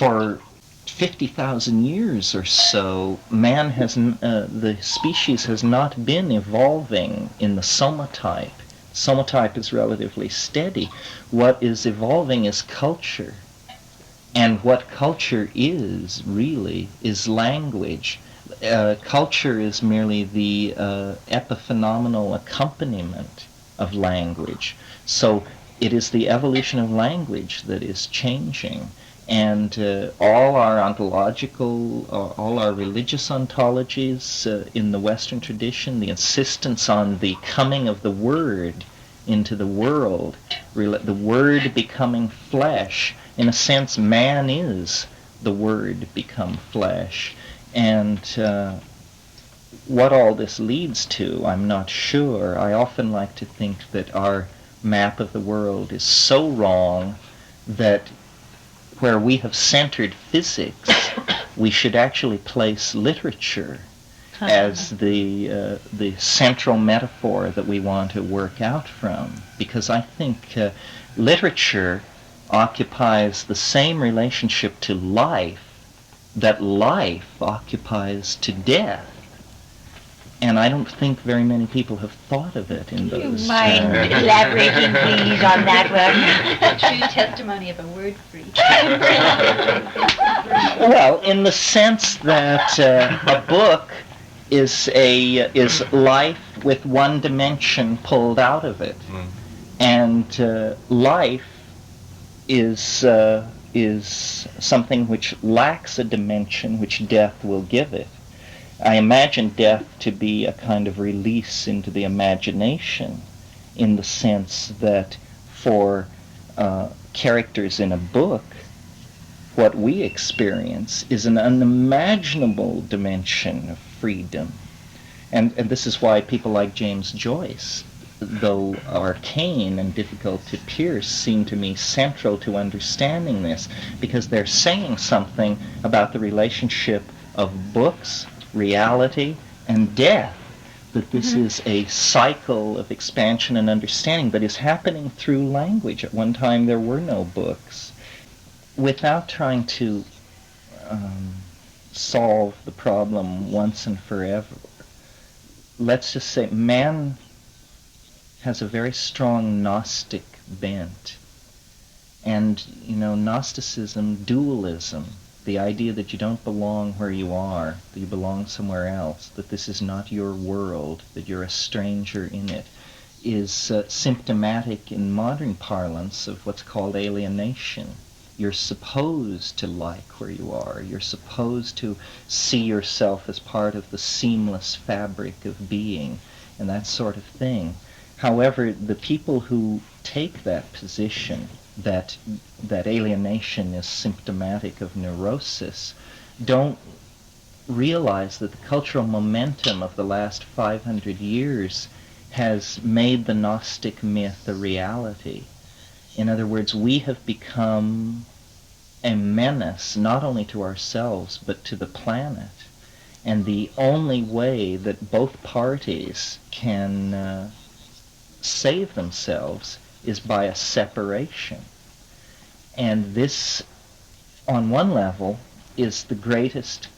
for 50,000 years or so, the species has not been evolving in the somatype. Somatype is relatively steady. What is evolving is culture. And what culture is, really, is language. Culture is merely the epiphenomenal accompaniment of language. So it is the evolution of language that is changing. And all our ontological, all our religious ontologies in the Western tradition, the insistence on the coming of the Word into the world, the Word becoming flesh. In a sense, man is the Word become flesh. And what all this leads to, I'm not sure. I often like to think that our map of the world is so wrong that where we have centered physics, we should actually place literature as the central metaphor that we want to work out from. Because I think literature occupies the same relationship to life that life occupies to death. And I don't think very many people have thought of it in those terms. You mind elaborating, please, on that one? A true testimony of a word freak. Well, in the sense that a book is life with one dimension pulled out of it, and life is something which lacks a dimension which death will give it. I imagine death to be a kind of release into the imagination, in the sense that for characters in a book, what we experience is an unimaginable dimension of freedom. And this is why people like James Joyce, though arcane and difficult to pierce, seem to me central to understanding this, because they're saying something about the relationship of books, reality, and death, that this is a cycle of expansion and understanding that is happening through language. At one time there were no books. Without trying to solve the problem once and forever, let's just say man has a very strong Gnostic bent. And, Gnosticism, dualism, the idea that you don't belong where you are, that you belong somewhere else, that this is not your world, that you're a stranger in it, is symptomatic in modern parlance of what's called alienation. You're supposed to like where you are. You're supposed to see yourself as part of the seamless fabric of being, and that sort of thing. However, the people who take that position, that alienation is symptomatic of neurosis, don't realize that the cultural momentum of the last 500 years has made the Gnostic myth a reality. In other words, we have become a menace not only to ourselves but to the planet. And the only way that both parties can save themselves is by a separation. And this, on one level, is the greatest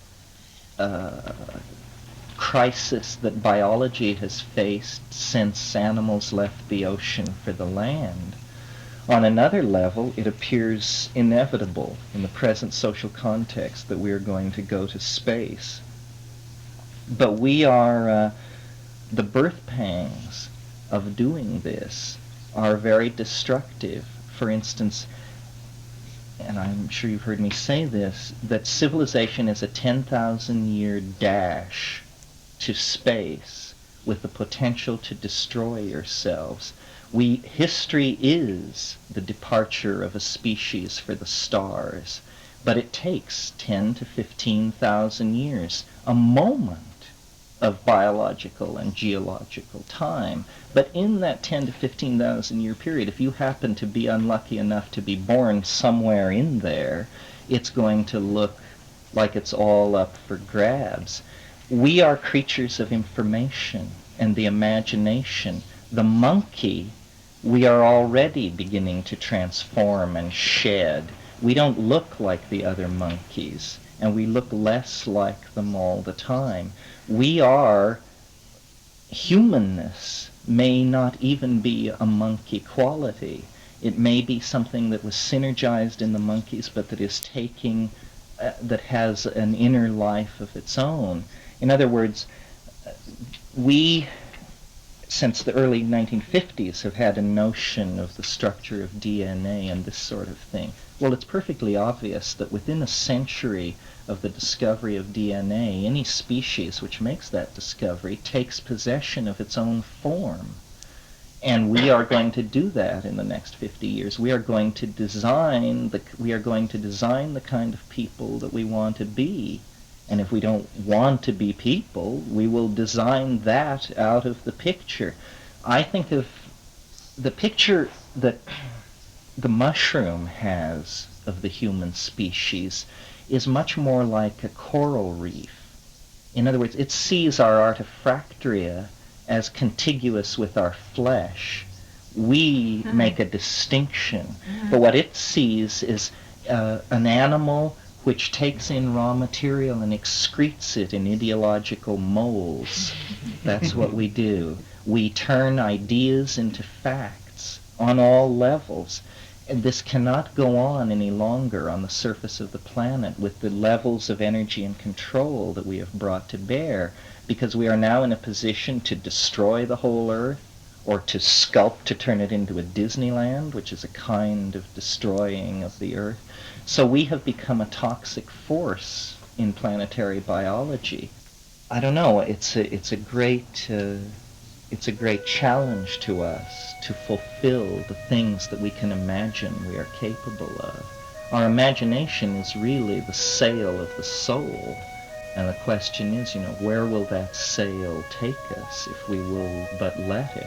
crisis that biology has faced since animals left the ocean for the land. On another level, it appears inevitable in the present social context that we are going to go to space. But we are, the birth pangs of doing this are very destructive. For instance, and I'm sure you've heard me say this, that civilization is a 10,000-year dash to space with the potential to destroy yourselves. History is the departure of a species for the stars, but it takes 10 to 15,000 years, a moment of biological and geological time. But in that 10 to 15,000 year period, if you happen to be unlucky enough to be born somewhere in there, it's going to look like it's all up for grabs. We are creatures of information and the imagination. The monkey, we are already beginning to transform and shed. We don't look like the other monkeys, and we look less like them all the time. We are, humanness may not even be a monkey quality. It may be something that was synergized in the monkeys, but that is taking, that has an inner life of its own. In other words, we, since the early 1950s, have had a notion of the structure of DNA and this sort of thing. Well, it's perfectly obvious that within a century of the discovery of DNA, any species which makes that discovery takes possession of its own form. And we are going to do that in the next 50 years. We are going to design the kind of people that we want to be. And if we don't want to be people, we will design that out of the picture. I think of the picture that the mushroom has of the human species is much more like a coral reef. In other words, it sees our artifactoria as contiguous with our flesh. We make a distinction, but what it sees is an animal which takes in raw material and excretes it in ideological molds. That's what we do. We turn ideas into facts on all levels. And this cannot go on any longer on the surface of the planet with the levels of energy and control that we have brought to bear, because we are now in a position to destroy the whole Earth, or to sculpt to turn it into a Disneyland, which is a kind of destroying of the Earth. So we have become a toxic force in planetary biology. I don't know, it's a great challenge to us to fulfill the things that we can imagine we are capable of. Our imagination is really the sail of the soul, and the question is, where will that sail take us if we will but let it?